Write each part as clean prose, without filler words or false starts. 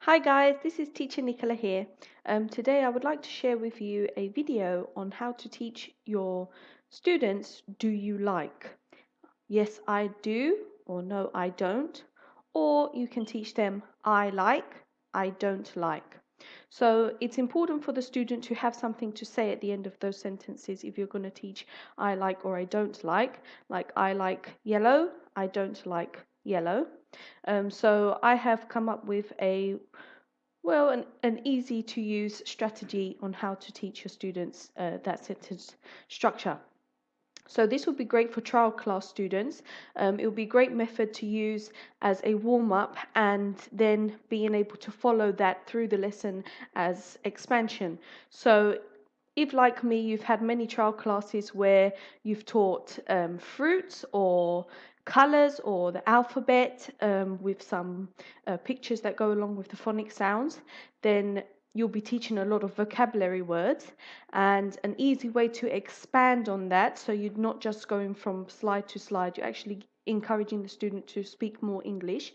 Hi guys, this is teacher Nicola here. Today I would like to share with you a video on how to teach your students do you like? Yes, I do, or no, I don't. Or you can teach them I like, I don't like. So it's important for the student to have something to say at the end of those sentences if you're going to teach I like or I don't like I like yellow, I don't like yellow. So I have come up with an easy to use strategy on how to teach your students that sentence structure. So this would be great for trial class students. It would be a great method to use as a warm-up and then being able to follow that through the lesson as expansion. So if, like me, you've had many trial classes where you've taught fruits or colors or the alphabet with some pictures that go along with the phonic sounds, then you'll be teaching a lot of vocabulary words. And an easy way to expand on that, so you're not just going from slide to slide, you're actually encouraging the student to speak more English,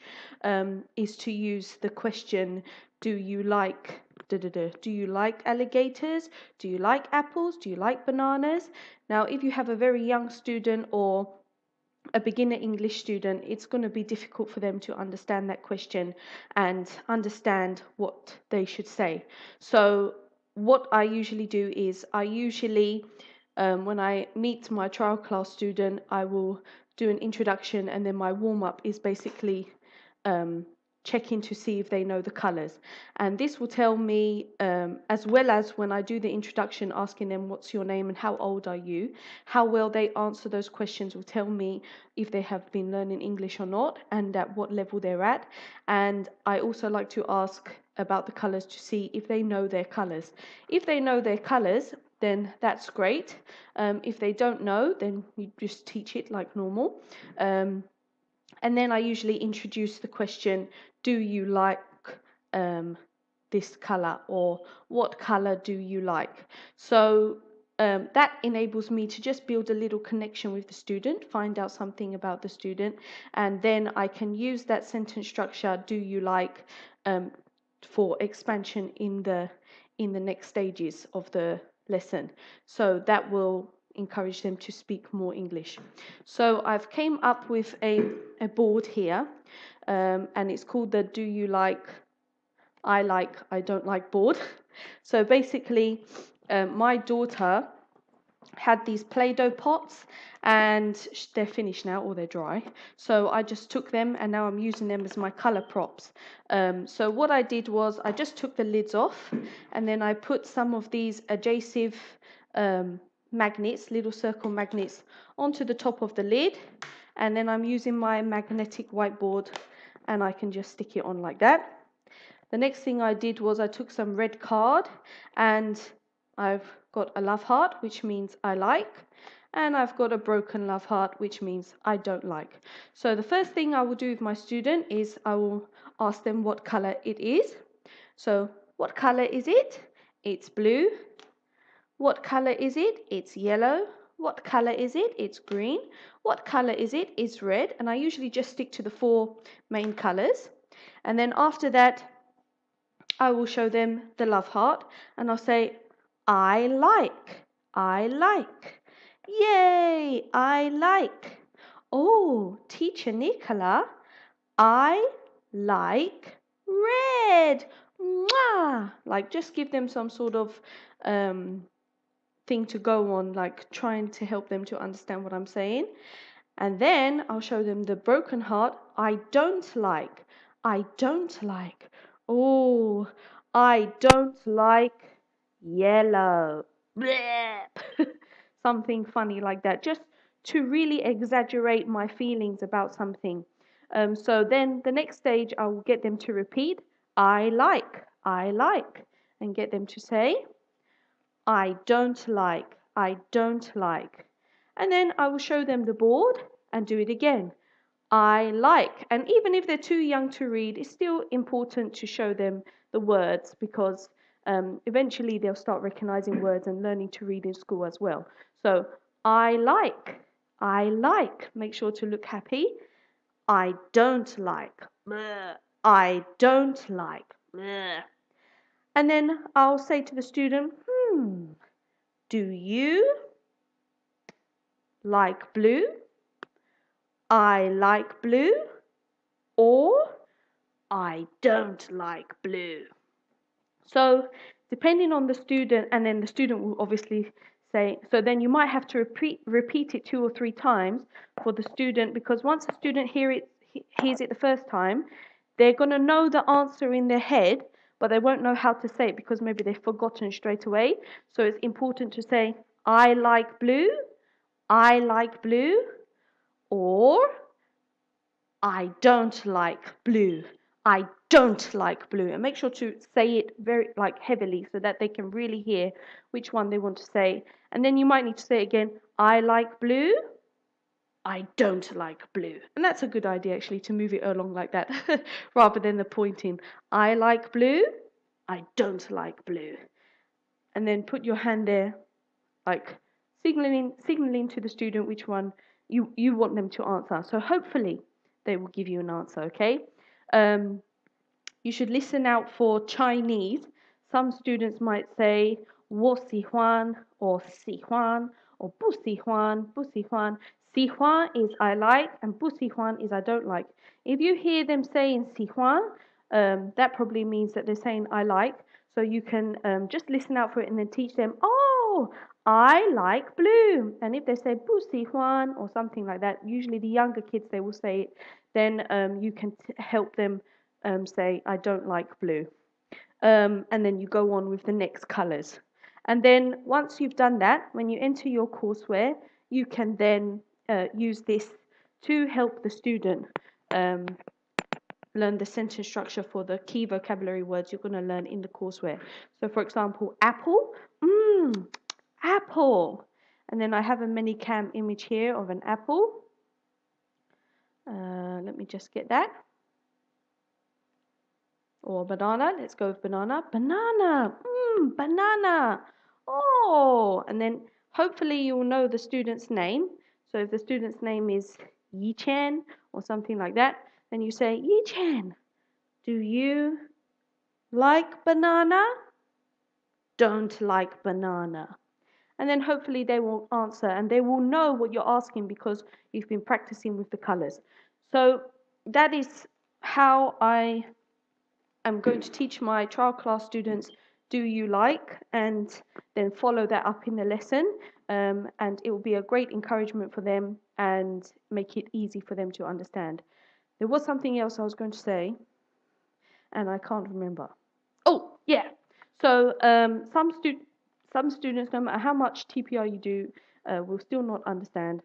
is to use the question, do you like do you like alligators? Do you like apples? Do you like bananas? Now, if you have a very young student or a beginner English student, it's going to be difficult for them to understand that question and understand what they should say. So what I usually do is when I meet my trial class student, I will do an introduction, and then my warm-up is basically checking to see if they know the colors. And this will tell me, as well as when I do the introduction, asking them what's your name and how old are you, how well they answer those questions will tell me if they have been learning English or not and at what level they're at. And I also like to ask about the colors to see if they know their colors. If they know their colors, then that's great. If they don't know, then you just teach it like normal. And then I usually introduce the question, do you like this color, or what color do you like? So that enables me to just build a little connection with the student, find out something about the student, and then I can use that sentence structure, do you like, for expansion in the next stages of the lesson. So that will encourage them to speak more English. So I've came up with a board here, and it's called the do you like, I don't like board. So basically, my daughter had these Play-Doh pots, and they're finished now, or they're dry. So I just took them, and now I'm using them as my color props. So what I did was I just took the lids off, and then I put some of these adhesive magnets, little circle magnets, onto the top of the lid, and then I'm using my magnetic whiteboard, and I can just stick it on like that. The next thing I did was I took some red card, and I've got a love heart, which means I like, and I've got a broken love heart, which means I don't like. So the first thing I will do with my student is I will ask them what color it is. So what color is it? It's blue. What color is it? It's yellow. What color is it? It's green. What color is it? It's red. And I usually just stick to the 4 main colors. And then after that, I will show them the love heart, and I'll say, I like, I like. Yay, I like. Oh, teacher Nicola, I like red. Mwah! Like, just give them some sort of thing to go on, like trying to help them to understand what I'm saying. And then I'll show them the broken heart. I don't like. I don't like. Oh, I don't like yellow. Bleh. Something funny like that, just to really exaggerate my feelings about something. So then the next stage, I will get them to repeat, I like, and get them to say, I don't like, I don't like. And then I will show them the board and do it again. I like. And even if they're too young to read, it's still important to show them the words, because eventually they'll start recognizing words and learning to read in school as well. So I like. I like. Make sure to look happy. I don't like. Bleh. I don't like. Bleh. And then I'll say to the student, do you like blue? I like blue. Or I don't like blue. So depending on the student, and then the student will obviously say, so then you might have to repeat it 2 or 3 times for the student, because once the student hears it the first time, they're going to know the answer in their head, but they won't know how to say it because maybe they've forgotten straight away. So it's important to say, I like blue, I like blue, or I don't like blue. I don't like blue. And make sure to say it very heavily so that they can really hear which one they want to say. And then you might need to say again, I like blue. I don't like blue. And that's a good idea actually, to move it along like that rather than the pointing. I like blue. I don't like blue. And then put your hand there, like signaling to the student which one you want them to answer. So hopefully they will give you an answer, okay? You should listen out for Chinese. Some students might say 我喜欢 or 喜欢 or 不喜欢, 不喜欢. 喜欢 is I like and 不喜欢 is I don't like. If you hear them saying 喜欢, that probably means that they're saying I like. So you can just listen out for it and then teach them, oh, I like blue. And if they say 不喜欢 or something like that, usually the younger kids, they will say it, then you can help them say, I don't like blue. And then you go on with the next colours. And then once you've done that, when you enter your courseware, you can then use this to help the student learn the sentence structure for the key vocabulary words you're going to learn in the courseware. So for example, apple, apple. And then I have a mini-cam image here of an apple. Let me just get that. Or banana, let's go with banana. Banana, banana. Oh, and then hopefully you'll know the student's name. So if the student's name is Yi Chen or something like that, then you say, Yi Chen, do you like banana? Don't like banana. And then hopefully they will answer and they will know what you're asking because you've been practicing with the colors. So that is how I'm going to teach my trial class students, do you like, and then follow that up in the lesson, and it will be a great encouragement for them and make it easy for them to understand. There was something else I was going to say, and I can't remember. Oh, yeah. So some students, no matter how much TPR you do, will still not understand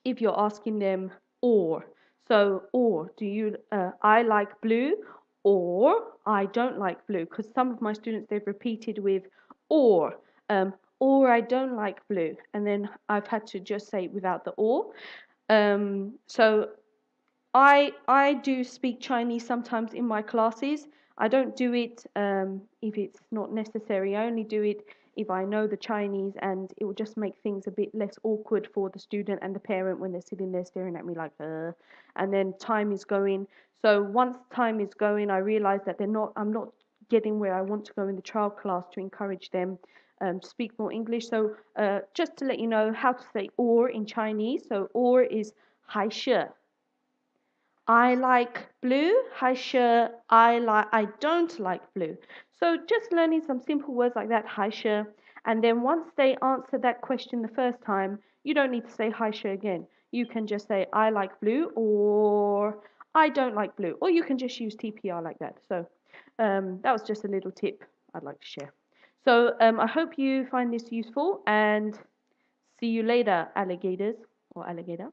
if you're asking them or. So, or, do you, I like blue, or I don't like blue, because some of my students, they've repeated with or I don't like blue, and then I've had to just say it without the or. So I do speak Chinese sometimes in my classes. I don't do it if it's not necessary. I only do it if I know the Chinese, and it will just make things a bit less awkward for the student and the parent when they're sitting there staring at me like, and then time is going. So once time is going, I realize that I'm not getting where I want to go in the trial class to encourage them to speak more English. So just to let you know how to say or in Chinese. So or is 还是. I like blue, 还是 I don't like blue. So just learning some simple words like that, 还是, and then once they answer that question the first time, you don't need to say 还是 again. You can just say I like blue or I don't like blue, or you can just use TPR like that. So that was just a little tip I'd like to share. So I hope you find this useful, and see you later, alligators or alligator.